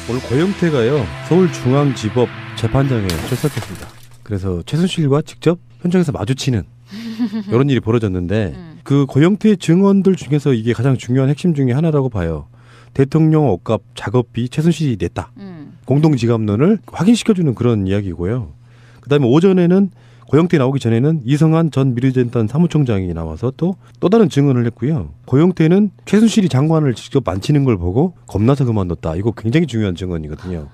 오늘 고영태가요 서울중앙지법 재판장에 출석했습니다. 그래서 최순실과 직접 현장에서 마주치는 이런 일이 벌어졌는데 그 고영태 증언들 중에서 이게 가장 중요한 핵심 중에 하나라고 봐요. 대통령 옷값 작업비 최순실이 냈다. 공동지갑론을 확인시켜주는 그런 이야기고요. 그다음에 오전에는 고영태 나오기 전에는 이성한 전 미르재단 사무총장이 나와서 또 다른 증언을 했고요. 고영태는 최순실이 장관을 직접 만지는 걸 보고 겁나서 그만뒀다. 이거 굉장히 중요한 증언이거든요.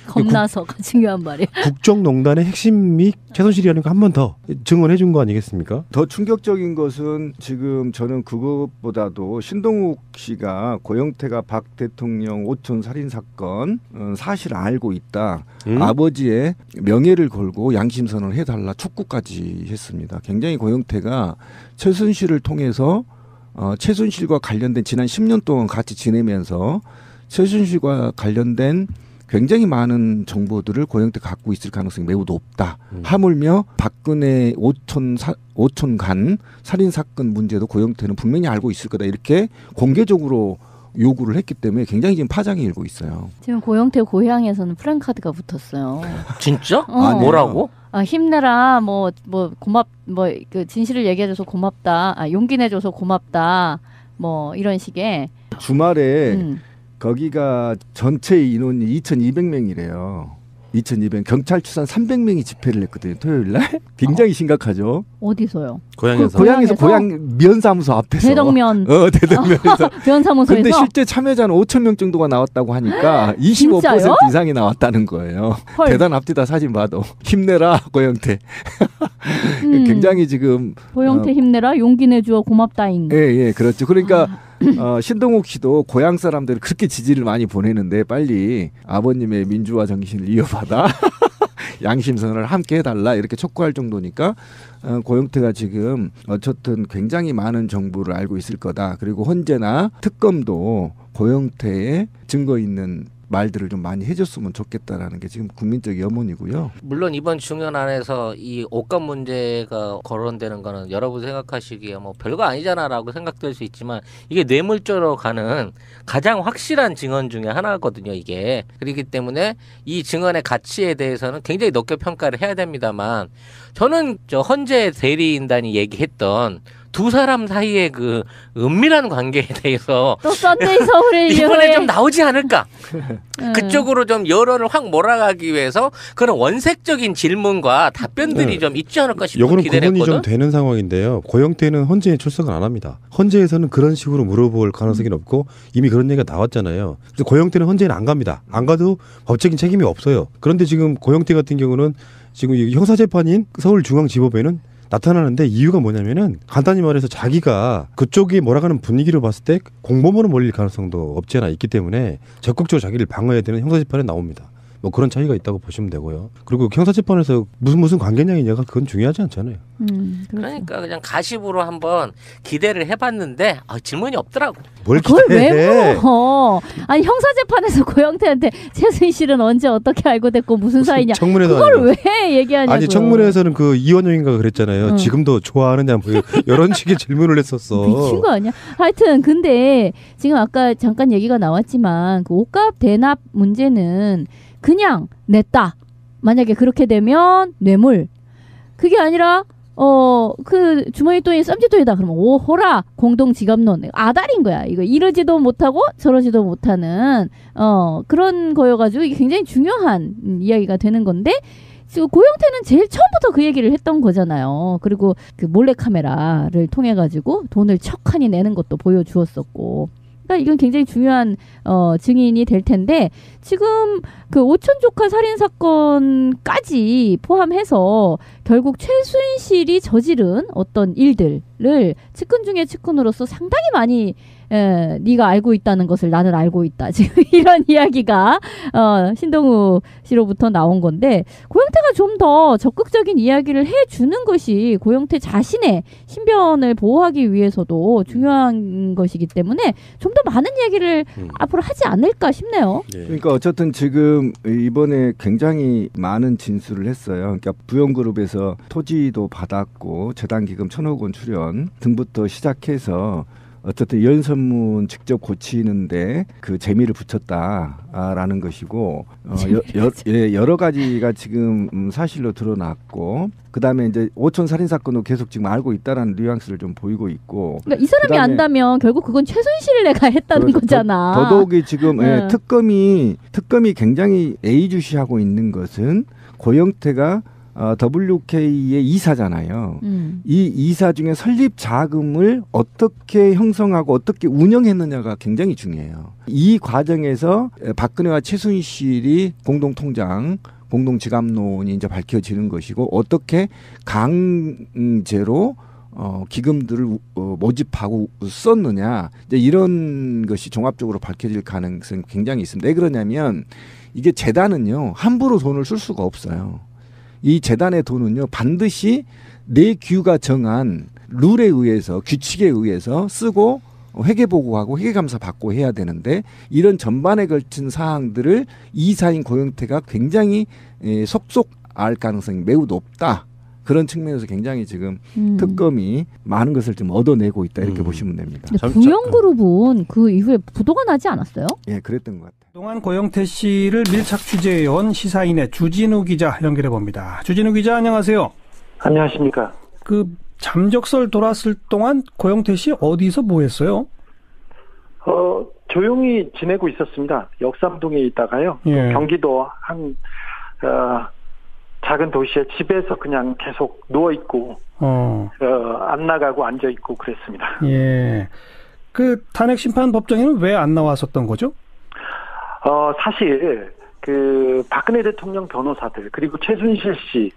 겁나서가 중요한 말이에요. 국정농단의 핵심이 최순실이라는 거 한 번 더 증언해 준 거 아니겠습니까? 더 충격적인 것은 지금 저는 그것보다도 신동욱 씨가 고영태가 박 대통령 오촌 살인 사건 사실 알고 있다. 아버지의 명예를 걸고 양심선언을 해달라 촉구까지 했습니다. 굉장히 고영태가 최순실을 통해서 최순실과 관련된 지난 10년 동안 같이 지내면서 최순실과 관련된 굉장히 많은 정보들을 고영태가 갖고 있을 가능성이 매우 높다. 하물며 박근혜 오촌 간 살인 사건 문제도 고영태는 분명히 알고 있을 거다. 이렇게 공개적으로 요구를 했기 때문에 굉장히 지금 파장이 일고 있어요. 지금 고영태 고향에서는 프랜카드가 붙었어요. 진짜? 뭐라고? 힘내라. 그 진실을 얘기해줘서 고맙다. 용기 내줘서 고맙다. 뭐 이런 식의. 주말에 거기가 전체 인원이 2,200명이래요. 2,200. 경찰 추산 300명이 집회를 했거든요. 토요일 날. 굉장히 심각하죠. 어디서요? 고향에서 고향 면사무소 앞에서. 대덕면. 대덕면에서. 면사무소에서. 근데 실제 참여자는 5,000명 정도가 나왔다고 하니까 25% 진짜요? 이상이 나왔다는 거예요. 헐. 대단합니다. 사진 봐도. 힘내라 고영태. 굉장히 지금 고영태 힘내라. 용기 내주어 고맙다잉. 예, 그렇죠. 그러니까 신동욱 씨도 고향 사람들을 그렇게 지지를 많이 보내는데 빨리 아버님의 민주화 정신을 이어받아 양심선언을 함께 해달라 이렇게 촉구할 정도니까 고영태가 지금 어쨌든 굉장히 많은 정보를 알고 있을 거다. 그리고 헌재나 특검도 고영태의 증거 있는 말들을 좀 많이 해줬으면 좋겠다라는 게 지금 국민적 염원이고요. 물론 이번 중연안에서 이 옷값 문제가 거론되는 거는 여러분 생각하시기에 뭐 별거 아니잖아라고 생각될 수 있지만 이게 뇌물죄로 가는 가장 확실한 증언 중에 하나거든요. 이게. 그렇기 때문에 이 증언의 가치에 대해서는 굉장히 높게 평가를 해야 됩니다만 저는 저 헌재 대리인단이 얘기했던 두 사람 사이의 그 은밀한 관계에 대해서 또 썬데이 서울에 이번에 좀 나오지 않을까? 그쪽으로 좀 여론을 확 몰아가기 위해서 그런 원색적인 질문과 답변들이 좀 있지 않을까 싶은 요거는 기대를 구분이 했거든. 좀 되는 상황인데요. 고영태는 헌재에 출석을 안 합니다. 헌재에서는 그런 식으로 물어볼 가능성이 높고 이미 그런 얘기가 나왔잖아요. 그래서 고영태는 헌재는 안 갑니다. 안 가도 법적인 책임이 없어요. 그런데 지금 고영태 같은 경우는 지금 형사재판인 서울중앙지법에는 나타나는데 이유가 뭐냐면은 간단히 말해서 자기가 그쪽이 몰아가는 분위기를 봤을 때 공범으로 몰릴 가능성도 없지 않아 있기 때문에 적극적으로 자기를 방어해야 되는 형사재판에 나옵니다. 뭐 그런 차이가 있다고 보시면 되고요. 그리고 형사재판에서 무슨 관계냐이냐가 그건 중요하지 않잖아요. 그러니까 그냥 가십으로 한번 기대를 해봤는데 질문이 없더라고. 그걸 왜 물어? 아니 형사재판에서 고영태한테 최순실은 언제 어떻게 알고 됐고 무슨 사이냐. 그걸 아니고. 왜 얘기하냐고요. 아니 청문회에서는 그 이원영인가 그랬잖아요. 지금도 좋아하느냐 뭐 이런 식의 질문을 했었어. 미친 거 아니야? 하여튼 근데 지금 아까 잠깐 얘기가 나왔지만 그 옷값 대납 문제는 그냥 냈다. 만약에 그렇게 되면 뇌물. 그게 아니라 그 주머니 돈이 쌈짓돈이다. 그러면 오호라 공동지갑론. 아다리인 거야. 이거 이러지도 못하고 저러지도 못하는 그런 거여가지고 이게 굉장히 중요한 이야기가 되는 건데 지금 고영태는 제일 처음부터 그 얘기를 했던 거잖아요. 그리고 그 몰래카메라를 통해 가지고 돈을 척하니 내는 것도 보여주었었고. 그러니까 이건 굉장히 중요한 증인이 될 텐데 지금 그 오촌 조카 살인 사건까지 포함해서 결국 최순실이 저지른 어떤 일들을 측근 중에 측근으로서 상당히 많이 네가 알고 있다는 것을 나는 알고 있다. 지금 이런 이야기가 신동욱 씨로부터 나온 건데 고영태가 좀 더 적극적인 이야기를 해주는 것이 고영태 자신의 신변을 보호하기 위해서도 중요한 것이기 때문에 좀 더 많은 이야기를 앞으로 하지 않을까 싶네요. 그러니까 어쨌든 지금 이번에 굉장히 많은 진술을 했어요. 그러니까 부영그룹에서 토지도 받았고 재단기금 1,000억 원 출연 등부터 시작해서 어쨌든 연선문 직접 고치는데 그 재미를 붙였다라는 것이고 여러 가지가 지금 사실로 드러났고 그다음에 이제 오촌 살인 사건도 계속 지금 알고 있다라는 뉘앙스를 좀 보이고 있고 그러니까 이 사람이 안다면 결국 그건 최순실내가 했다는 거잖아. 더더욱이 지금 특검이 굉장히 예의주시하고 있는 것은 고영태가 WK의 이사잖아요. 이 이사 중에 설립 자금을 어떻게 형성하고 어떻게 운영했느냐가 굉장히 중요해요. 이 과정에서 박근혜와 최순실이 공동통장, 공동지갑론이 이제 밝혀지는 것이고 어떻게 강제로 기금들을 모집하고 썼느냐 이제 이런 것이 종합적으로 밝혀질 가능성이 굉장히 있습니다. 왜 그러냐면 이게 재단은요 함부로 돈을 쓸 수가 없어요. 이 재단의 돈은요 반드시 내규가 정한 룰에 의해서 규칙에 의해서 쓰고 회계보고하고 회계감사 받고 해야 되는데 이런 전반에 걸친 사항들을 이사인 고영태가 굉장히 속속 알 가능성이 매우 높다. 그런 측면에서 굉장히 지금 특검이 많은 것을 좀 얻어내고 있다 이렇게 보시면 됩니다. 부영그룹은 그 이후에 부도가 나지 않았어요? 예, 그랬던 것 같아요. 그동안 고영태 씨를 밀착 취재해온 시사인의 주진우 기자 연결해 봅니다. 주진우 기자 안녕하세요. 안녕하십니까. 그 잠적설 돌았을 동안 고영태 씨 어디서 뭐 했어요? 조용히 지내고 있었습니다. 역삼동에 있다가요. 예. 경기도 한 작은 도시에 집에서 그냥 계속 누워 있고 안 나가고 앉아 있고 그랬습니다. 예. 그 탄핵 심판 법정에는 왜 안 나왔었던 거죠? 사실 그 박근혜 대통령 변호사들 그리고 최순실 씨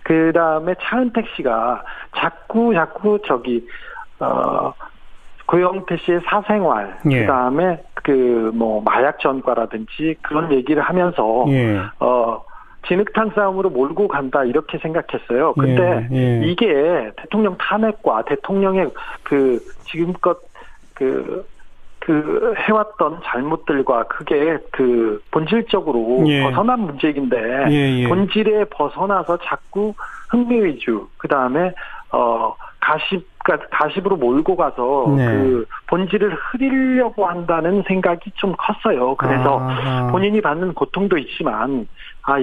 그다음에 차은택 씨가 자꾸 고영태 씨의 사생활 예. 그다음에 그 뭐 마약 전과라든지 그런 얘기를 하면서 예. 진흙탕 싸움으로 몰고 간다 이렇게 생각했어요. 근데 이게 대통령 탄핵과 대통령의 그 지금껏 그 해왔던 잘못들과 그게 그 본질적으로 벗어난 문제인데 본질에 벗어나서 자꾸 흥미 위주 그다음에 가십으로 몰고 가서 그 본질을 흐리려고 한다는 생각이 좀 컸어요. 그래서 본인이 받는 고통도 있지만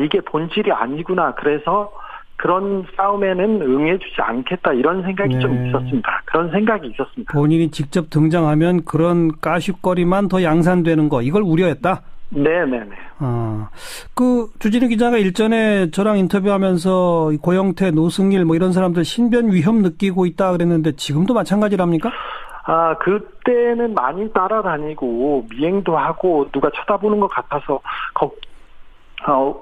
이게 본질이 아니구나. 그래서 그런 싸움에는 응해주지 않겠다 이런 생각이 좀 있었습니다. 그런 생각이 있었습니다. 본인이 직접 등장하면 그런 까십거리만 더 양산되는 거 이걸 우려했다? 네네네. 그 주진우 기자가 일전에 저랑 인터뷰하면서 고영태, 노승일 뭐 이런 사람들 신변 위험 느끼고 있다 그랬는데 지금도 마찬가지랍니까? 그때는 많이 따라다니고 미행도 하고 누가 쳐다보는 것 같아서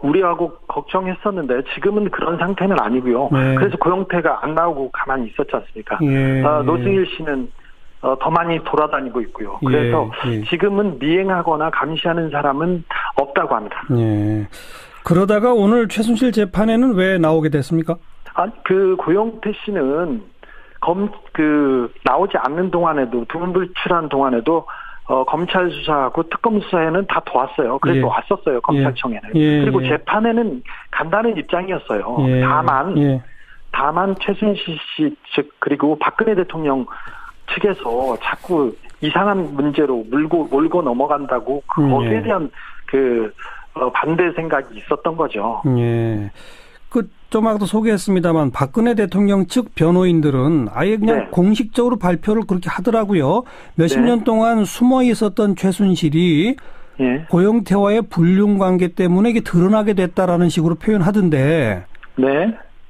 우려하고 걱정했었는데 지금은 그런 상태는 아니고요. 그래서 고영태가 안 나오고 가만히 있었지 않습니까? 노승일 씨는 더 많이 돌아다니고 있고요. 그래서 지금은 미행하거나 감시하는 사람은 없다고 합니다. 그러다가 오늘 최순실 재판에는 왜 나오게 됐습니까? 그 고영태 씨는 나오지 않는 동안에도 두문불출한 동안에도 검찰 수사하고 특검 수사에는 다 도왔어요. 그래서 왔었어요. 검찰청에는. 그리고 재판에는 간다는 입장이었어요. 다만 최순실 씨 측 그리고 박근혜 대통령 측에서 자꾸 이상한 문제로 몰고 넘어간다고 거기에 대한 반대 생각이 있었던 거죠. 좀 아까도 소개했습니다만 박근혜 대통령 측 변호인들은 아예 그냥 공식적으로 발표를 그렇게 하더라고요. 몇십 년 동안 숨어 있었던 최순실이 고영태와의 불륜 관계 때문에 이게 드러나게 됐다라는 식으로 표현하던데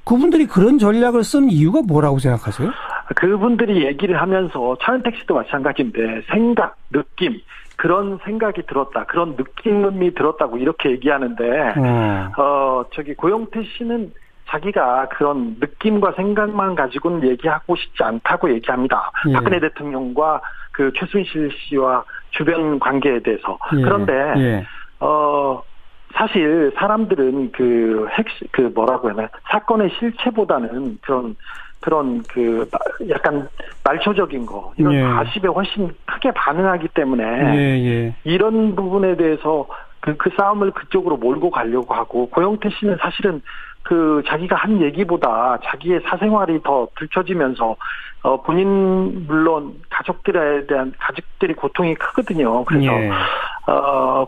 그분들이 그런 전략을 쓴 이유가 뭐라고 생각하세요? 그분들이 얘기를 하면서 차은택 씨도 마찬가지인데 생각, 느낌 그런 생각이 들었다. 그런 느낌이 들었다고 이렇게 얘기하는데 고영태 씨는 자기가 그런 느낌과 생각만 가지고는 얘기하고 싶지 않다고 얘기합니다. 박근혜 대통령과 그 최순실 씨와 주변 관계에 대해서. 그런데 사실 사람들은 뭐라고 해야 되나 사건의 실체보다는 그런 약간 말초적인 거 이런 가십에 훨씬 크게 반응하기 때문에 이런 부분에 대해서 그 싸움을 그쪽으로 몰고 가려고 하고 고영태 씨는 사실은 자기가 한 얘기보다 자기의 사생활이 더 들춰지면서 본인 물론 가족들이 고통이 크거든요. 그래서 예.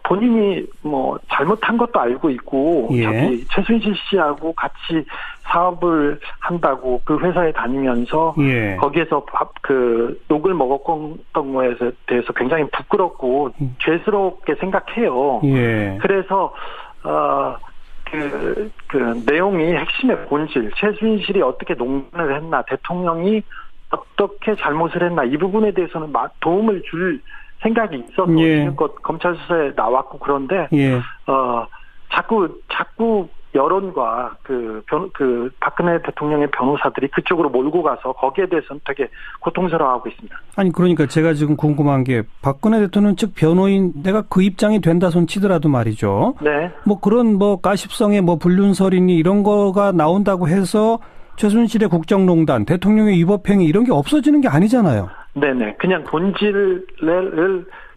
본인이 뭐 잘못한 것도 알고 있고 예. 저기 최순실 씨하고 같이 사업을 한다고 그 회사에 다니면서 예. 거기에서 욕을 먹었던 거에 대해서 굉장히 부끄럽고 죄스럽게 생각해요. 예. 그래서 그 내용이 핵심의 본질, 최순실이 어떻게 농단을 했나, 대통령이 어떻게 잘못을 했나, 이 부분에 대해서는 도움을 줄 생각이 있어서 예. 지금껏 검찰 수사에 나왔고 그런데 예. 자꾸 여론과 박근혜 대통령의 변호사들이 그쪽으로 몰고 가서 거기에 대해서는 되게 고통스러워하고 있습니다. 아니 그러니까 제가 지금 궁금한 게 박근혜 대통령 측 변호인 내가 그 입장이 된다 손 치더라도 말이죠. 네. 뭐 그런 뭐 가십성의 뭐 불륜설이니 이런 거가 나온다고 해서 최순실의 국정농단, 대통령의 위법행위 이런 게 없어지는 게 아니잖아요. 네네. 그냥 본질을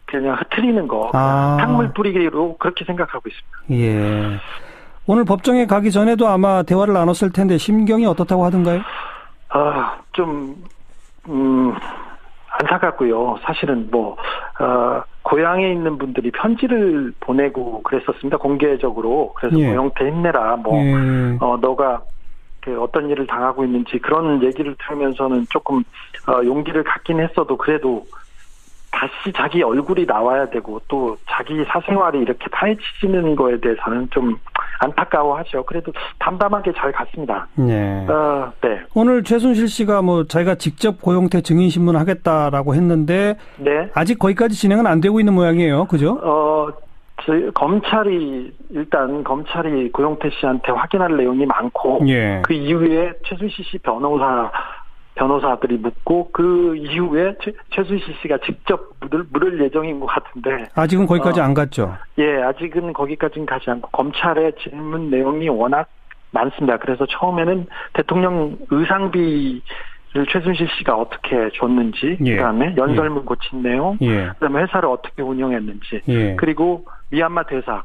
그냥 흐트리는 거, 탕물 뿌리기로 그렇게 생각하고 있습니다. 예. 오늘 법정에 가기 전에도 아마 대화를 나눴을 텐데 심경이 어떻다고 하던가요? 좀 안타깝고요. 사실은 고향에 있는 분들이 편지를 보내고 그랬었습니다. 공개적으로. 그래서 예. 고영태 힘내라. 너가 어떤 일을 당하고 있는지 그런 얘기를 들으면서는 조금 용기를 갖긴 했어도 그래도 다시 자기 얼굴이 나와야 되고 또 자기 사생활이 이렇게 파헤치는 거에 대해서는 좀 안타까워하죠. 그래도 담담하게 잘 갔습니다. 네. 네. 오늘 최순실 씨가 자기가 직접 고영태 증인 신문 하겠다라고 했는데 네. 아직 거기까지 진행은 안 되고 있는 모양이에요. 그죠? 검찰이 고영태 씨한테 확인할 내용이 많고 예. 그 이후에 최순실 씨 변호사들이 묻고 그 이후에 최순실 씨가 직접 물을 예정인 것 같은데 아직은 거기까지 안 갔죠? 예, 아직은 거기까지는 가지 않고 검찰의 질문 내용이 워낙 많습니다. 그래서 처음에는 대통령 의상비를 최순실 씨가 어떻게 줬는지 예. 그다음에 연설문 예. 고친 내용 예. 그다음에 회사를 어떻게 운영했는지 예. 그리고 미얀마 대사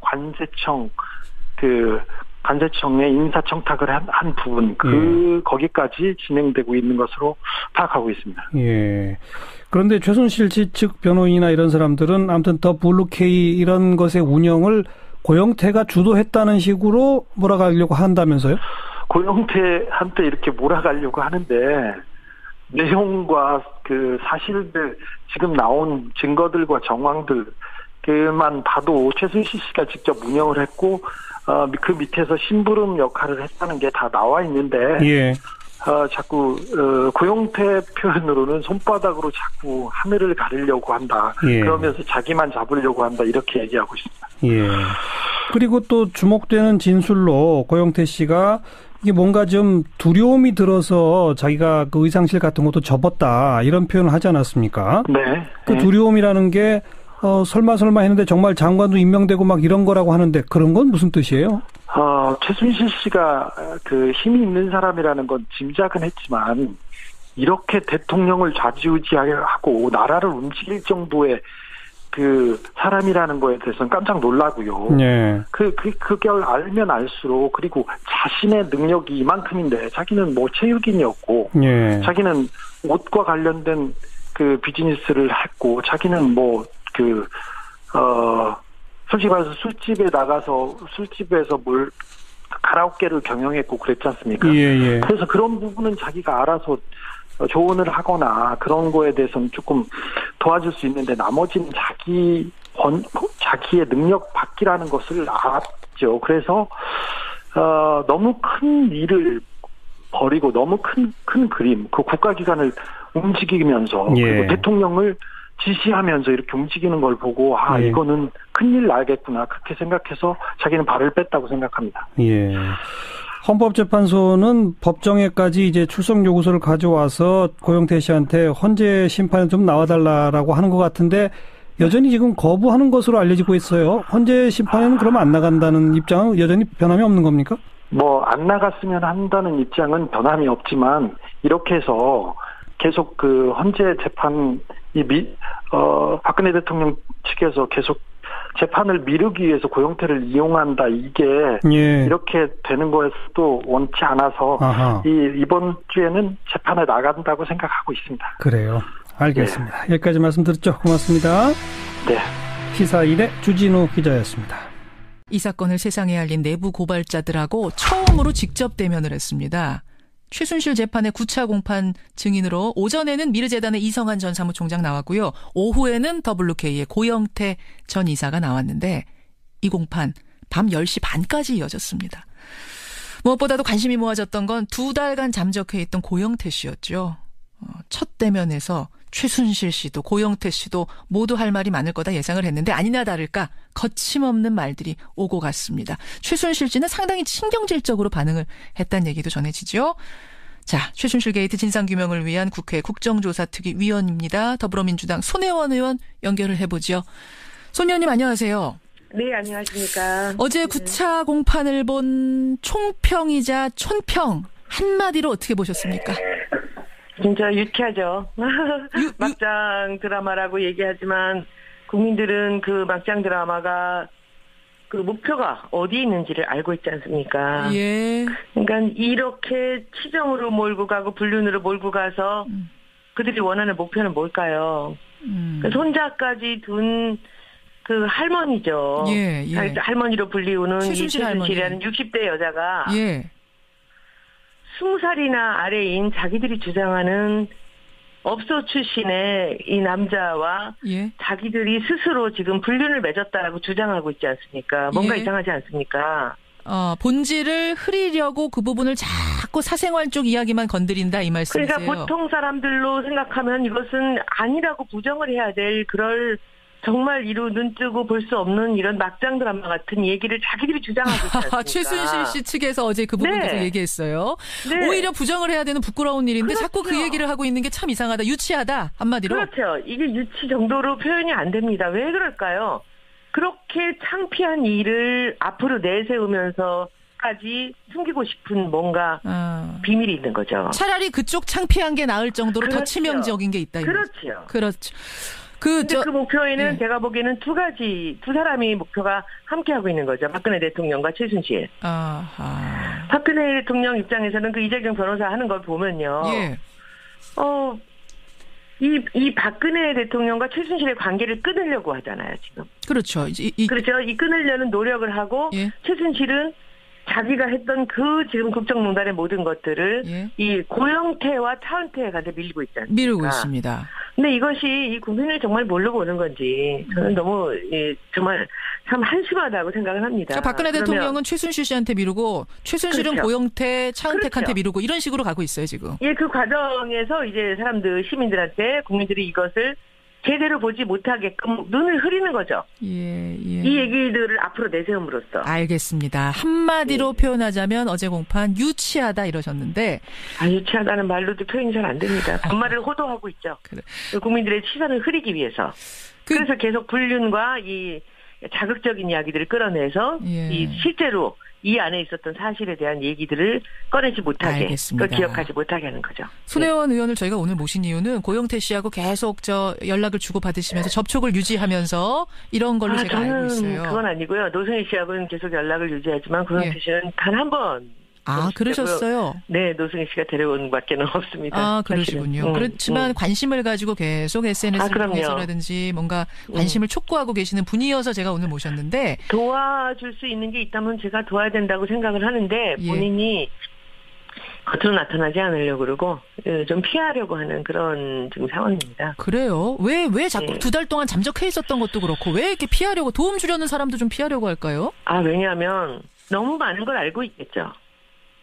관세청에 인사 청탁을 한 부분 거기까지 진행되고 있는 것으로 파악하고 있습니다. 예. 그런데 최순실 씨 측 변호인이나 이런 사람들은 아무튼 더 블루케이 이런 것의 운영을 고영태가 주도했다는 식으로 몰아가려고 한다면서요? 고영태한테 이렇게 몰아가려고 하는데 내용과 그 사실들 지금 나온 증거들과 정황들 그만 봐도 최순실 씨가 직접 운영을 했고 그 밑에서 심부름 역할을 했다는 게 다 나와 있는데 예. 자꾸 고영태 표현으로는 손바닥으로 자꾸 하늘을 가리려고 한다. 예. 그러면서 자기만 잡으려고 한다. 이렇게 얘기하고 있습니다. 예. 그리고 또 주목되는 진술로 고영태 씨가 이게 뭔가 좀 두려움이 들어서 자기가 그 의상실 같은 것도 접었다. 이런 표현을 하지 않았습니까? 네. 그 두려움이라는 게 설마 했는데 정말 장관도 임명되고 막 이런 거라고 하는데 그런 건 무슨 뜻이에요? 최순실 씨가 그 힘이 있는 사람이라는 건 짐작은 했지만 이렇게 대통령을 좌지우지하고 나라를 움직일 정도의 그 사람이라는 거에 대해서는 깜짝 놀라고요. 네. 그걸 알면 알수록 그리고 자신의 능력이 이만큼인데 자기는 체육인이었고 네. 자기는 옷과 관련된 그 비즈니스를 했고 자기는 솔직히 말해서 술집에 나가서 술집에서 가라오케를 경영했고 그랬지 않습니까? 예. 그래서 그런 부분은 자기가 알아서 조언을 하거나 그런 거에 대해서는 조금 도와줄 수 있는데 나머지는 자기의 능력 밖이라는 것을 알았죠. 그래서 너무 큰 일을 벌이고 너무 큰 그림, 그 국가기관을 움직이면서 그리고 대통령을 지시하면서 이렇게 움직이는 걸 보고 이거는 큰일 나겠구나 그렇게 생각해서 자기는 발을 뺐다고 생각합니다. 예. 헌법재판소는 법정에까지 이제 출석 요구서를 가져와서 고영태 씨한테 헌재 심판에 좀 나와달라라고 하는 것 같은데 여전히 지금 거부하는 것으로 알려지고 있어요. 헌재 심판에는 그러면 안 나간다는 입장은 여전히 변함이 없는 겁니까? 안 나갔으면 한다는 입장은 변함이 없지만 이렇게 해서 계속 그 헌재 재판이 박근혜 대통령 측에서 계속 재판을 미루기 위해서 고영태를 이용한다 이게 예. 이렇게 되는 거에서도 원치 않아서 이번 주에는 재판에 나간다고 생각하고 있습니다. 그래요. 알겠습니다. 네. 여기까지 말씀 들었죠. 고맙습니다. 네. 시사 1의 주진우 기자였습니다. 이 사건을 세상에 알린 내부 고발자들하고 처음으로 직접 대면을 했습니다. 최순실 재판의 9차 공판 증인으로 오전에는 미르재단의 이성한 전 사무총장 나왔고요. 오후에는 WK의 고영태 전 이사가 나왔는데 이 공판 밤 10시 반까지 이어졌습니다. 무엇보다도 관심이 모아졌던 건 2달간 잠적해 있던 고영태 씨였죠. 첫 대면에서 최순실 씨도 고영태 씨도 모두 할 말이 많을 거다 예상을 했는데 아니나 다를까 거침없는 말들이 오고 갔습니다. 최순실 씨는 상당히 신경질적으로 반응을 했다는 얘기도 전해지죠. 자, 최순실 게이트 진상규명을 위한 국회 국정조사특위위원입니다. 더불어민주당 손혜원 의원 연결을 해보죠. 손 의원님 안녕하세요. 네, 안녕하십니까. 어제 9차 공판을 본 총평이자 촌평 한마디로 어떻게 보셨습니까? 진짜 유쾌하죠. 막장 드라마라고 얘기하지만 국민들은 그 막장 드라마가 그 목표가 어디 있는지를 알고 있지 않습니까? 예. 그러니까 이렇게 치정으로 몰고 가고 불륜으로 몰고 가서 그들이 원하는 목표는 뭘까요? 손자까지 둔 그 할머니죠. 예, 예. 할머니로 불리우는 최순실이라는 60대 여자가 예. 20살이나 아래인 자기들이 주장하는 업소 출신의 이 남자와 예. 자기들이 스스로 지금 불륜을 맺었다라고 주장하고 있지 않습니까? 뭔가 예. 이상하지 않습니까? 본질을 흐리려고 그 부분을 자꾸 사생활 쪽 이야기만 건드린다 이 말씀이세요? 그러니까 보통 사람들로 생각하면 이것은 아니라고 부정을 해야 될 그럴 정말 이루 눈 뜨고 볼 수 없는 이런 막장 드라마 같은 얘기를 자기들이 주장하고 있지 않습니까? 최순실 씨 측에서 어제 그 부분 계속 얘기했어요. 네. 오히려 부정을 해야 되는 부끄러운 일인데 그렇죠. 자꾸 그 얘기를 하고 있는 게 참 이상하다. 유치하다. 한마디로. 그렇죠. 이게 유치 정도로 표현이 안 됩니다. 왜 그럴까요? 그렇게 창피한 일을 앞으로 내세우면서까지 숨기고 싶은 뭔가 비밀이 있는 거죠. 차라리 그쪽 창피한 게 나을 정도로 그렇죠. 더 치명적인 게 있다. 그렇죠. 그렇죠. 그 목표에는 제가 보기에는 두 사람이 목표가 함께하고 있는 거죠. 박근혜 대통령과 최순실. 아하. 박근혜 대통령 입장에서는 그 이재경 변호사 하는 걸 보면요. 예. 이 박근혜 대통령과 최순실의 관계를 끊으려고 하잖아요, 지금. 그렇죠. 그렇죠. 이 끊으려는 노력을 하고, 예. 최순실은 자기가 했던 그 지금 국정농단의 모든 것들을 이 고영태와 차은태한테 밀리고 있지 않습니까? 밀고 있습니다. 근데 이것이 이 국민을 정말 모르고 오는 건지 저는 너무 정말 참 한심하다고 생각을 합니다. 그러니까 박근혜 대통령은 최순실 씨한테 미루고 최순실은 그렇죠. 고영태, 차은택한테 그렇죠. 미루고 이런 식으로 가고 있어요 지금. 예, 그 과정에서 이제 시민들한테 국민들이 이것을 제대로 보지 못하게끔 눈을 흐리는 거죠. 예. 이 얘기들을 앞으로 내세움으로써. 알겠습니다. 한마디로 표현하자면 어제 공판 유치하다 이러셨는데. 유치하다는 말로도 표현이 잘 안 됩니다. 반말을 호도하고 있죠. 그래. 국민들의 시선을 흐리기 위해서. 그래서 계속 불륜과 이 자극적인 이야기들을 끌어내서 이 실제로 이 안에 있었던 사실에 대한 얘기들을 꺼내지 못하게, 알겠습니다. 그걸 기억하지 못하게 하는 거죠. 손혜원 의원을 저희가 오늘 모신 이유는 고영태 씨하고 계속 연락을 주고받으시면서 접촉을 유지하면서 이런 걸로 제가 알고 있어요. 그건 아니고요. 노승희 씨하고는 계속 연락을 유지하지만 고영태 씨는 단 한 번. 그러셨어요? 네, 노승희 씨가 데려온 밖에는 없습니다. 그러시군요. 그렇지만 관심을 가지고 계속 SNS를 통해서라든지 뭔가 관심을 촉구하고 계시는 분이어서 제가 오늘 모셨는데. 도와줄 수 있는 게 있다면 제가 도와야 된다고 생각을 하는데 본인이 겉으로 나타나지 않으려고 그러고 좀 피하려고 하는 그런 지금 상황입니다. 그래요? 왜 자꾸 2달 동안 잠적해 있었던 것도 그렇고 왜 이렇게 피하려고 도움 주려는 사람도 좀 피하려고 할까요? 왜냐하면 너무 많은 걸 알고 있겠죠.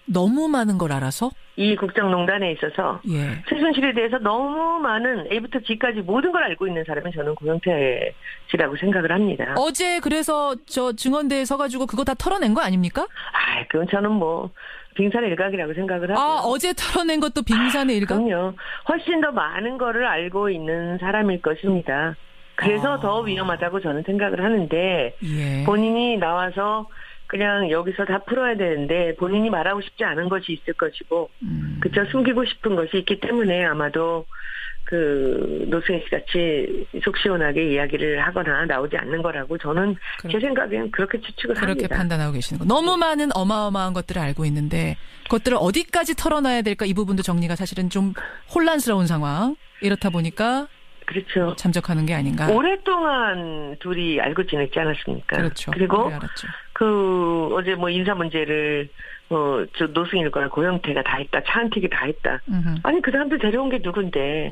너무 많은 걸 알아서? 이 국정농단에 있어서 최순실에 대해서 너무 많은 A부터 G까지 모든 걸 알고 있는 사람은 저는 고영태 씨라고 생각을 합니다. 어제 그래서 저 증언대에 서가지고 그거 다 털어낸 거 아닙니까? 그건 저는 빙산의 일각이라고 생각을 하고. 어제 털어낸 것도 빙산의 일각? 그럼요. 훨씬 더 많은 거를 알고 있는 사람일 것입니다. 그래서 더 위험하다고 저는 생각을 하는데 본인이 나와서 그냥 여기서 다 풀어야 되는데 본인이 말하고 싶지 않은 것이 있을 것이고 그쵸 숨기고 싶은 것이 있기 때문에 아마도 노승희 씨 같이 속 시원하게 이야기를 하거나 나오지 않는 거라고 저는 제 생각엔 그렇게 추측을 그렇게 합니다. 그렇게 판단하고 계시는 거. 너무 많은 어마어마한 것들을 알고 있는데 그것들을 어디까지 털어놔야 될까 이 부분도 정리가 사실은 좀 혼란스러운 상황. 이렇다 보니까 그렇죠. 잠적하는 게 아닌가. 오랫동안 둘이 알고 지냈지 않았습니까? 그렇죠. 그리고 알았죠. 어제 인사 문제를 노승일과 고영태가 다 했다. 차은택이 다 했다. 아니 그 사람들 데려온 게 누군데.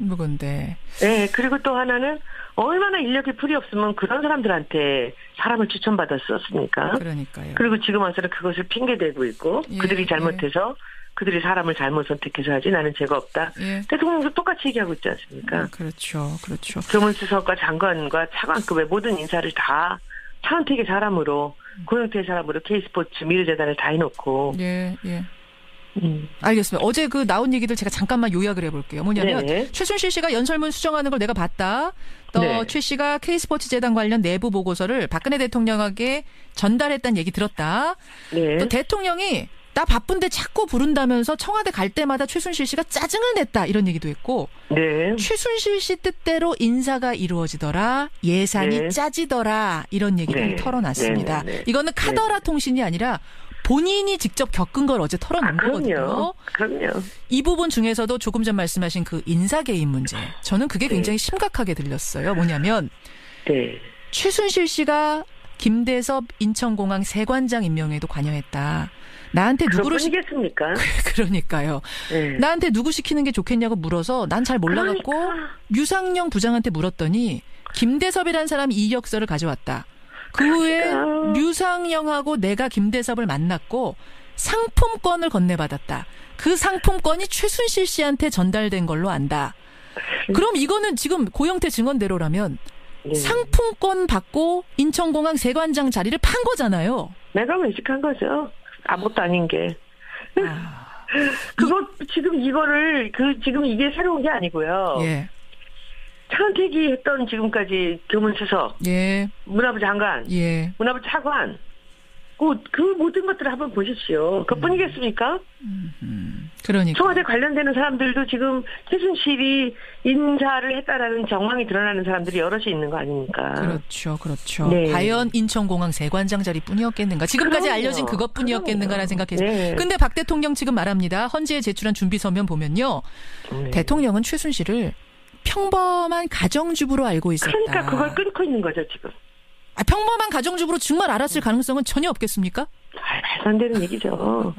네. 그리고 또 하나는 얼마나 인력이 풀이 없으면 그런 사람들한테 사람을 추천받았었습니까? 그러니까요. 그리고 지금 와서는 그것을 핑계대고 있고 그들이 잘못해서 그들이 사람을 잘못 선택해서 하지 나는 죄가 없다. 대통령도 똑같이 얘기하고 있지 않습니까? 그렇죠. 교문수석과 장관과 차관급의 모든 인사를 다 차은택의 사람으로 고영태의 사람으로 K스포츠 미르재단을 다 해놓고. 알겠습니다. 어제 나온 얘기들 제가 잠깐만 요약을 해볼게요. 뭐냐면 최순실 씨가 연설문 수정하는 걸 내가 봤다. 또 최 씨가 K스포츠 재단 관련 내부 보고서를 박근혜 대통령에게 전달했다는 얘기 들었다. 또 대통령이 나 바쁜데 자꾸 부른다면서 청와대 갈 때마다 최순실 씨가 짜증을 냈다 이런 얘기도 했고 최순실 씨 뜻대로 인사가 이루어지더라 예산이 짜지더라 이런 얘기를 털어놨습니다. 이거는 카더라 통신이 아니라 본인이 직접 겪은 걸 어제 털어놓은 거거든요. 그럼요. 이 부분 중에서도 조금 전 말씀하신 인사 개입 문제 저는 그게 굉장히 심각하게 들렸어요. 뭐냐면 최순실 씨가 김대섭 인천공항 세관장 임명에도 관여했다. 나한테 누구를 시켰습니까? 그러니까요. 나한테 누구 시키는 게 좋겠냐고 물어서 난 잘 몰라갖고 유상영 부장한테 물었더니 김대섭이라는 사람이 이력서를 가져왔다. 그 후에 유상영하고 내가 김대섭을 만났고 상품권을 건네받았다. 그 상품권이 최순실 씨한테 전달된 걸로 안다. 그럼 이거는 지금 고영태 증언대로라면 상품권 받고 인천공항 세관장 자리를 판 거잖아요. 내가 외식한 거죠. 아무것도 아닌 게. 지금 이거를, 지금 이게 새로운 게 아니고요. 차은택이 했던 지금까지 교문수석. 문화부 장관. 문화부 차관. 그 모든 것들을 한번 보십시오. 그뿐이겠습니까? 그러니까. 청와대 관련되는 사람들도 지금 최순실이 인사를 했다라는 정황이 드러나는 사람들이 여럿이 있는 거 아닙니까? 그렇죠. 과연 인천공항 세관장 자리뿐이었겠는가? 지금까지 알려진 그것뿐이었겠는가라는 생각했어요. 근데 박 대통령 지금 말합니다. 헌재에 제출한 준비 서면 보면요. 대통령은 최순실을 평범한 가정주부로 알고 있었다. 그러니까 그걸 끊고 있는 거죠, 지금. 평범한 가정주부로 정말 알았을 가능성은 전혀 없겠습니까? 말도 안 되는 얘기죠.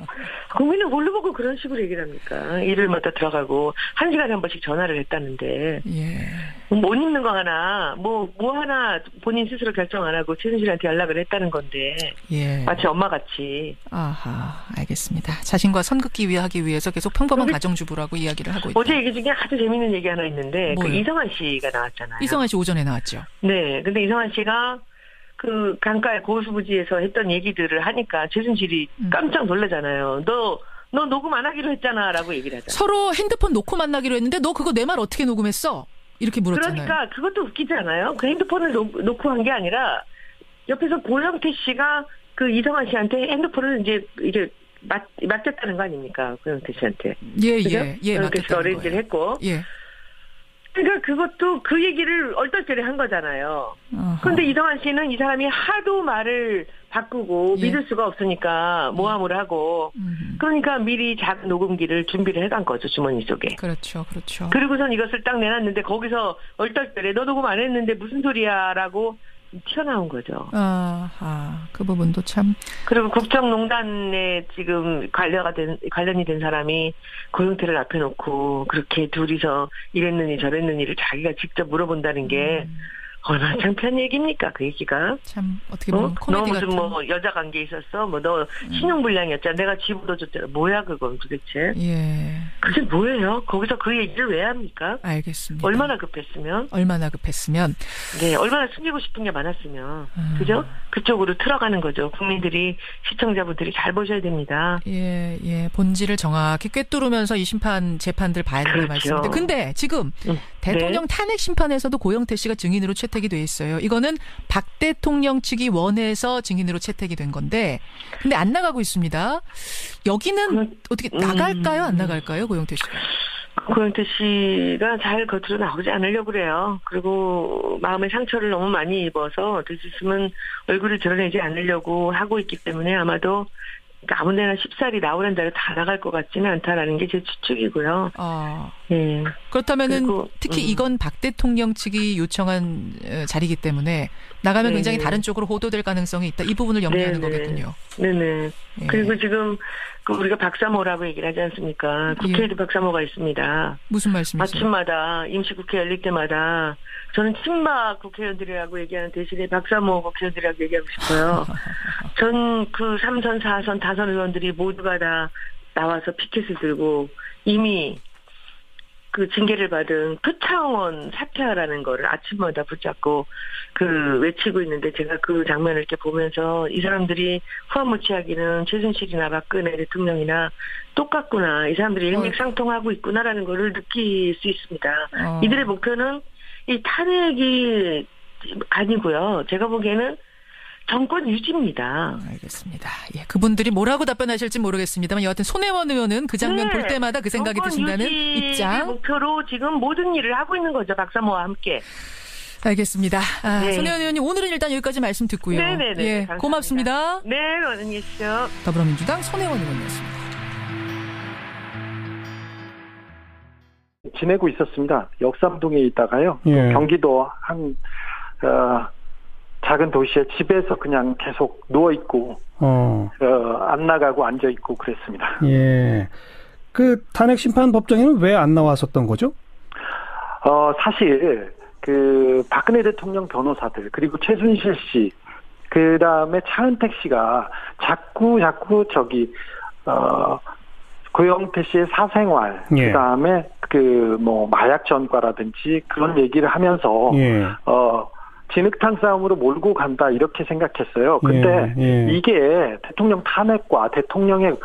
국민은 뭘로 보고 그런 식으로 얘기를 합니까? 일요일마다 들어가고 1시간에 한 번씩 전화를 했다는데 못 입는 거 하나 뭐 하나 본인 스스로 결정 안 하고 최순실한테 연락을 했다는 건데 마치 엄마같이. 알겠습니다. 자신과 선긋기 하기 위해서 계속 평범한 가정주부라고 이야기를 하고 있다. 어제 얘기 중에 아주 재밌는 얘기 하나 있는데 이성환 씨가 나왔잖아요. 이성환 씨 오전에 나왔죠. 네. 근데 이성환 씨가 강가의 고수부지에서 했던 얘기들을 하니까 최순실이 깜짝 놀라잖아요. 너 녹음 안 하기로 했잖아라고 얘기를 하잖아요. 서로 핸드폰 놓고 만나기로 했는데 너 그거 내 말 어떻게 녹음했어? 이렇게 물었잖아요. 그러니까 그것도 웃기지 않아요? 그 핸드폰을 놓고 한 게 아니라 옆에서 고영태 씨가 이성환 씨한테 핸드폰을 이제 맡겼다는 거 아닙니까? 고영태 씨한테. 맡겼다는 어레인지를 했고. 그러니까 그것도 그 얘기를 얼떨결에 한 거잖아요. 그런데 이성환 씨는 이 사람이 하도 말을 바꾸고 믿을 수가 없으니까 모함을 하고 그러니까 미리 작은 녹음기를 준비를 해간 거죠. 주머니 속에. 그렇죠. 그리고선 이것을 딱 내놨는데 거기서 얼떨결에 너 녹음 안 했는데 무슨 소리야 라고 튀어나온 거죠. 그 부분도 참. 그리고 국정농단에 지금 관련이 된 사람이 고영태를 앞에 놓고 그렇게 둘이서 이랬느니 저랬느니를 자기가 직접 물어본다는 게 얼마나 창피한 얘기입니까? 그 얘기가. 참 어떻게 보면 코미디 너 무슨 여자 관계 있었어? 너 신용불량이었잖아. 내가 집어줬잖아. 뭐야 그건 도대체? 그게 뭐예요? 거기서 그 얘기를 왜 합니까? 알겠습니다. 얼마나 급했으면? 네, 얼마나 숨기고 싶은 게 많았으면. 그죠? 그쪽으로 틀어가는 거죠. 국민들이, 시청자분들이 잘 보셔야 됩니다. 본질을 정확히 꿰뚫으면서 이 재판들 봐야 된다는 말씀인데. 근데 지금 대통령 탄핵 심판에서도 고영태 씨가 증인으로 채택이 돼 있어요. 이거는 박 대통령 측이 원해서 증인으로 채택이 된 건데, 근데 안 나가고 있습니다. 여기는 어떻게 나갈까요? 안 나갈까요? 고영태 씨가? 고영태 씨가 잘 겉으로 나오지 않으려고 그래요. 그리고 마음의 상처를 너무 많이 입어서 됐으면 얼굴을 드러내지 않으려고 하고 있기 때문에 아마도 아무데나 쉽사리 나오는 대로 다 나갈 것 같지는 않다라는 게 제 추측이고요. 네. 그렇다면은 특히 이건 박 대통령 측이 요청한 자리이기 때문에 나가면 굉장히 다른 쪽으로 호도될 가능성이 있다. 이 부분을 염려하는 거겠군요. 네네. 예. 그리고 지금 우리가 박사모라고 얘기를 하지 않습니까? 국회에도 박사모가 있습니다. 무슨 말씀이세요? 아침마다 임시국회 열릴 때마다 저는 친박 국회의원들이라고 얘기하는 대신에 박사모 국회의원들이라고 얘기하고 싶어요. 전 그 3선, 4선, 5선 의원들이 모두가 다 나와서 피켓을 들고 이미 그 징계를 받은 표창원 사퇴하라는 거를 아침마다 붙잡고 외치고 있는데 제가 그 장면을 이렇게 보면서 이 사람들이 후한무치하기는 최순실이나 박근혜 대통령이나 똑같구나. 이 사람들이 일맥상통하고 있구나라는 거를 느낄 수 있습니다. 이들의 목표는 이 탄핵이 아니고요. 제가 보기에는 정권 유지입니다. 알겠습니다. 예, 그분들이 뭐라고 답변하실지 모르겠습니다만 여하튼 손혜원 의원은 그 장면 볼 때마다 그 생각이 드신다는 입장. 목표로 지금 모든 일을 하고 있는 거죠. 박사모와 함께. 알겠습니다. 손혜원 의원님 오늘은 일단 여기까지 말씀 듣고요. 네네네. 예, 고맙습니다. 네, 안녕히 계십시오. 더불어민주당 손혜원 의원이었습니다. 지내고 있었습니다. 역삼동에 있다가요. 경기도 한 작은 도시에 집에서 그냥 계속 누워 있고 안 나가고 앉아 있고 그랬습니다. 예. 그 탄핵 심판 법정에는 왜 안 나왔었던 거죠? 사실 그 박근혜 대통령 변호사들 그리고 최순실 씨 그다음에 차은택 씨가 자꾸 고영태 씨의 사생활 그다음에 마약 전과라든지 그런 얘기를 하면서 진흙탕 싸움으로 몰고 간다 이렇게 생각했어요. 근데 이게 대통령 탄핵과 대통령의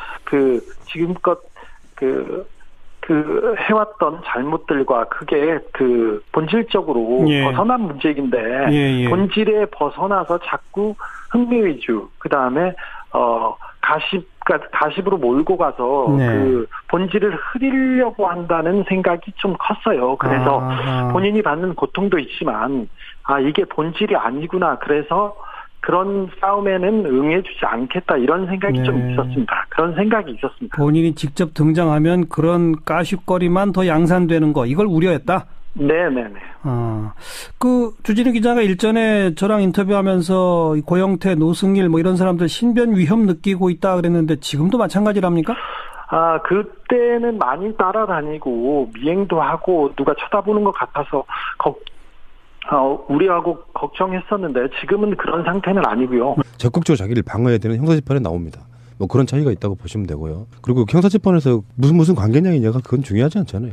지금껏 해왔던 잘못들과 그게 본질적으로 벗어난 문제인데 본질에 벗어나서 자꾸 흥미 위주 그다음에 가십으로 몰고 가서 본질을 흐리려고 한다는 생각이 좀 컸어요. 그래서 본인이 받는 고통도 있지만 이게 본질이 아니구나. 그래서 그런 싸움에는 응해주지 않겠다. 이런 생각이 좀 있었습니다. 그런 생각이 있었습니다. 본인이 직접 등장하면 그런 까십거리만 더 양산되는 거 이걸 우려했다? 네네네. 주진우 기자가 일전에 저랑 인터뷰하면서 고영태, 노승일 이런 사람들 신변 위험 느끼고 있다 그랬는데 지금도 마찬가지랍니까? 그때는 많이 따라다니고 미행도 하고 누가 쳐다보는 것 같아서 우려하고 걱정했었는데 지금은 그런 상태는 아니고요. 적극적으로 자기를 방어해야 되는 형사재판에 나옵니다. 그런 차이가 있다고 보시면 되고요. 그리고 형사재판에서 무슨 관계냐이냐가 그건 중요하지 않잖아요.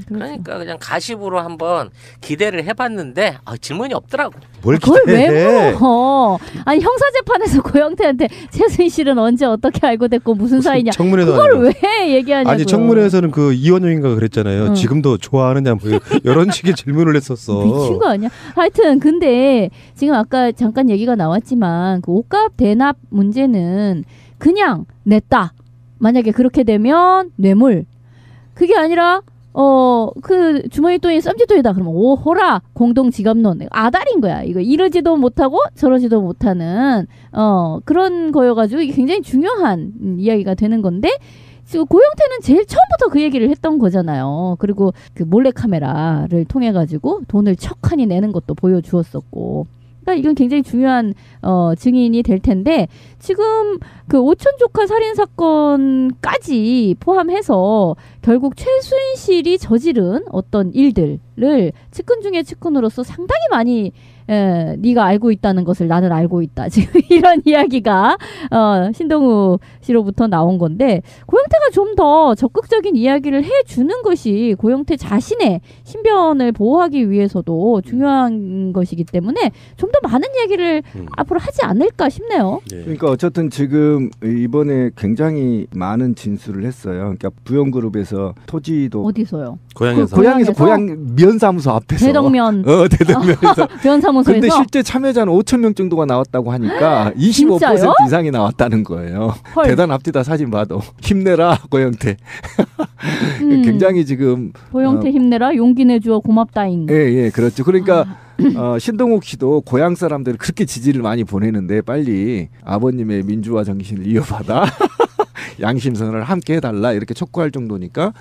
그러니까 그냥 가십으로 한번 기대를 해봤는데 질문이 없더라고. 뭘 그걸 왜 물어? 아니 형사재판에서 고영태한테 최순실은 언제 어떻게 알고 됐고 무슨 사이냐. 그걸 왜 얘기하냐고요. 아니 청문회에서는 이원영인가 그랬잖아요. 지금도 좋아하느냐 이런 식의 질문을 했었어. 미친 거 아니야? 하여튼 근데 지금 아까 잠깐 얘기가 나왔지만 옷값 대납 문제는 그냥 냈다. 만약에 그렇게 되면 뇌물. 그게 아니라 주머니 돈이 쌈짓돈이다. 그러면 호라 공동지갑론. 아다리인 거야. 이거 이러지도 못하고 저러지도 못하는 그런 거여가지고 이게 굉장히 중요한 이야기가 되는 건데 지금 고영태는 제일 처음부터 그 얘기를 했던 거잖아요. 그리고 몰래카메라를 통해 가지고 돈을 척하니 내는 것도 보여주었었고. 그러니까 이건 굉장히 중요한 증인이 될 텐데 지금 오촌 조카 살인 사건까지 포함해서 결국 최순실이 저지른 어떤 일들을 측근 중에 측근으로서 상당히 많이 네가 알고 있다는 것을 나는 알고 있다. 지금 이런 이야기가 신동우 씨로부터 나온 건데 고영태가 좀 더 적극적인 이야기를 해주는 것이 고영태 자신의 신변을 보호하기 위해서도 중요한 것이기 때문에 좀 더 많은 얘기를 앞으로 하지 않을까 싶네요. 그러니까 어쨌든 지금 이번에 굉장히 많은 진술을 했어요. 그러니까 부영그룹에서 토지도 어디서요? 고향에서 면사무소 앞에서 대덕면 대덕면에서 면사무소에서. 근데 실제 참여자는 5천 명 정도가 나왔다고 하니까 25% 이상이 나왔다는 거예요. 헐. 대단합니다. 사진 봐도 힘내라. 고영태. 굉장히 지금 고영태 힘내라, 용기 내주어 고맙다잉. 예, 그렇죠. 그러니까 신동욱 씨도 고향 사람들이 그렇게 지지를 많이 보내는데 빨리 아버님의 민주화 정신을 이어받아 양심선언을 함께 해달라 이렇게 촉구할 정도니까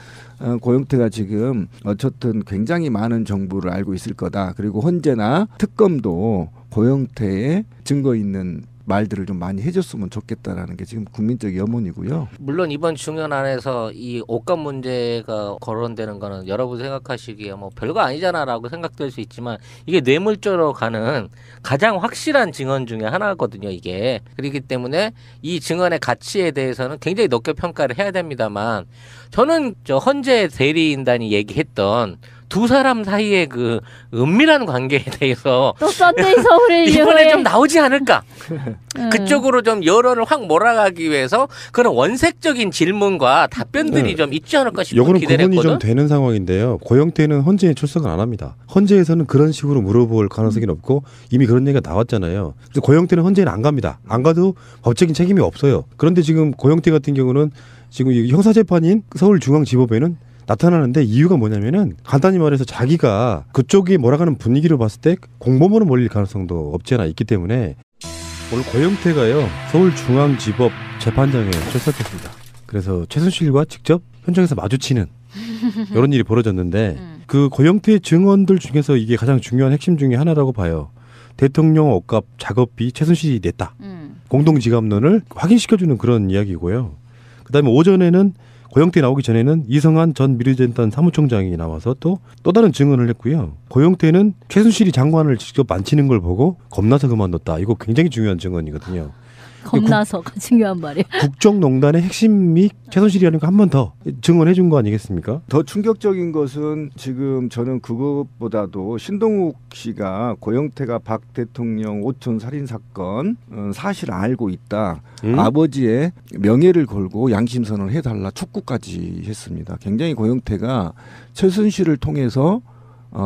고영태가 지금 어쨌든 굉장히 많은 정보를 알고 있을 거다. 그리고 헌재나 특검도 고영태의 증거 있는 말들을 좀 많이 해줬으면 좋겠다라는 게 지금 국민적 염원이고요. 물론 이번 중연 안에서 이 옷값 문제가 거론되는 거는 여러분 생각하시기에 뭐 별거 아니잖아라고 생각될 수 있지만 이게 뇌물죄로 가는 가장 확실한 증언 중에 하나거든요. 이게 그렇기 때문에 이 증언의 가치에 대해서는 굉장히 높게 평가를 해야 됩니다만 저는 저 헌재 대리인단이 얘기했던 두 사람 사이의 그 은밀한 관계에 대해서 또 썬데이 서울에 이번에 좀 나오지 않을까? 그쪽으로 좀 여론을 확 몰아가기 위해서 그런 원색적인 질문과 답변들이 좀 있지 않을까 싶은 요거는 기대를 했거든. 구분이 좀 되는 상황인데요. 고영태는 헌재에 출석을 안 합니다. 헌재에서는 그런 식으로 물어볼 가능성이 없고 이미 그런 얘기가 나왔잖아요. 그래서 고영태는 헌재는 안 갑니다. 안 가도 법적인 책임이 없어요. 그런데 지금 고영태 같은 경우는 지금 형사재판인 서울중앙지법에는 나타나는데 이유가 뭐냐면은 간단히 말해서 자기가 그쪽이 몰아가는 분위기로 봤을 때 공범으로 몰릴 가능성도 없지 않아 있기 때문에 오늘 고영태가요 서울중앙지법 재판장에 출석했습니다. 그래서 최순실과 직접 현장에서 마주치는 이런 일이 벌어졌는데 그 고영태 증언들 중에서 이게 가장 중요한 핵심 중에 하나라고 봐요. 대통령 옷값 작업비 최순실이 냈다. 공동지갑론을 확인시켜주는 그런 이야기고요. 그다음에 오전에는 고영태 나오기 전에는 이성한 전 미르재단 사무총장이 나와서 또 다른 증언을 했고요. 고영태는 최순실이 장관을 직접 만지는 걸 보고 겁나서 그만뒀다. 이거 굉장히 중요한 증언이거든요. 겁나서가 중요한 말이에요. 국정농단의 핵심이 최순실이라는 거 한 번 더 증언해 준 거 아니겠습니까? 더 충격적인 것은 지금 저는 그것보다도 신동욱 씨가 고영태가 박 대통령 오촌 살인 사건 사실을 알고 있다. 아버지의 명예를 걸고 양심선언을 해달라 촉구까지 했습니다. 굉장히 고영태가 최순실을 통해서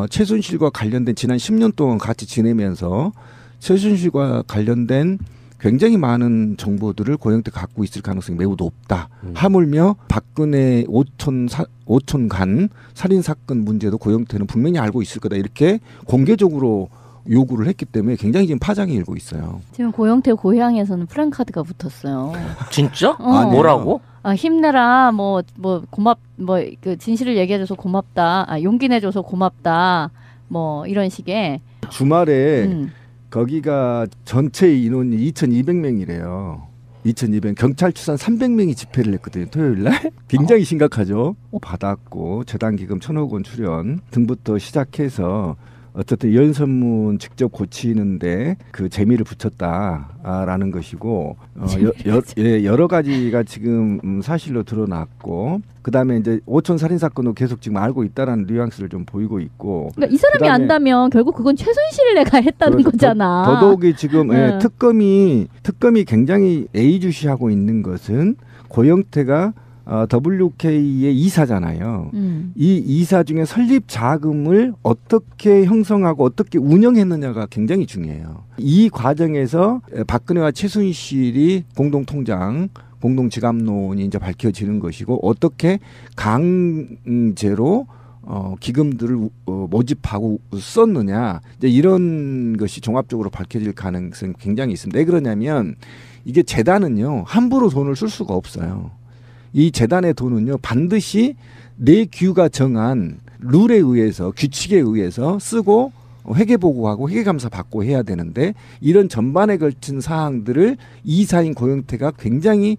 최순실과 관련된 지난 10년 동안 같이 지내면서 최순실과 관련된 굉장히 많은 정보들을 고영태가 갖고 있을 가능성이 매우 높다. 하물며 박근혜 오촌 간 살인 사건 문제도 고영태는 분명히 알고 있을 거다. 이렇게 공개적으로 요구를 했기 때문에 굉장히 지금 파장이 일고 있어요. 지금 고영태 고향에서는 프랜카드가 붙었어요. 진짜? 뭐라고? 힘내라, 그 진실을 얘기해줘서 고맙다. 용기 내줘서 고맙다. 뭐 이런 식의. 주말에 거기가 전체 인원이 2,200명이래요. 2,200명. 경찰 추산 300명이 집회를 했거든요. 토요일 날. 굉장히 심각하죠. 받았고 재단기금 1,000억 원 출연 등부터 시작해서 어쨌든 연선문 직접 고치는데 그 재미를 붙였다라는 것이고 여러 가지가 지금 사실로 드러났고 그다음에 이제 오촌 살인 사건도 계속 지금 알고 있다라는 뉘앙스를 좀 보이고 있고 그러니까 이 사람이 안다면 결국 그건 최순실 내가 했다는 거잖아. 더더욱이 지금 특검이 굉장히 예의주시하고 있는 것은 고영태가 WK의 이사잖아요. 이 이사 중에 설립 자금을 어떻게 형성하고 어떻게 운영했느냐가 굉장히 중요해요. 이 과정에서 박근혜와 최순실이 공동통장, 공동지갑론이 이제 밝혀지는 것이고 어떻게 강제로 기금들을 모집하고 썼느냐 이제 이런 것이 종합적으로 밝혀질 가능성이 굉장히 있습니다. 왜 그러냐면 이게 재단은요 함부로 돈을 쓸 수가 없어요. 이 재단의 돈은요 반드시 내규가 정한 룰에 의해서 규칙에 의해서 쓰고 회계보고하고 회계감사 받고 해야 되는데 이런 전반에 걸친 사항들을 이사인 고영태가 굉장히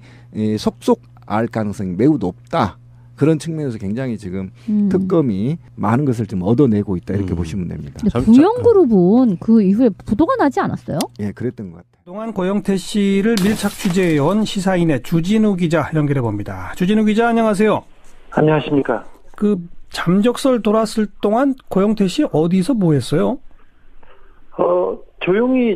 속속 알 가능성이 매우 높다. 그런 측면에서 굉장히 지금 특검이 많은 것을 좀 얻어내고 있다 이렇게 보시면 됩니다. 부영그룹은 그 이후에 부도가 나지 않았어요? 예, 그랬던 것 같아요. 그동안 고영태 씨를 밀착 취재해온 시사인의 주진우 기자 연결해 봅니다. 주진우 기자 안녕하세요. 안녕하십니까. 그 잠적설 돌았을 동안 고영태 씨 어디서 뭐 했어요? 조용히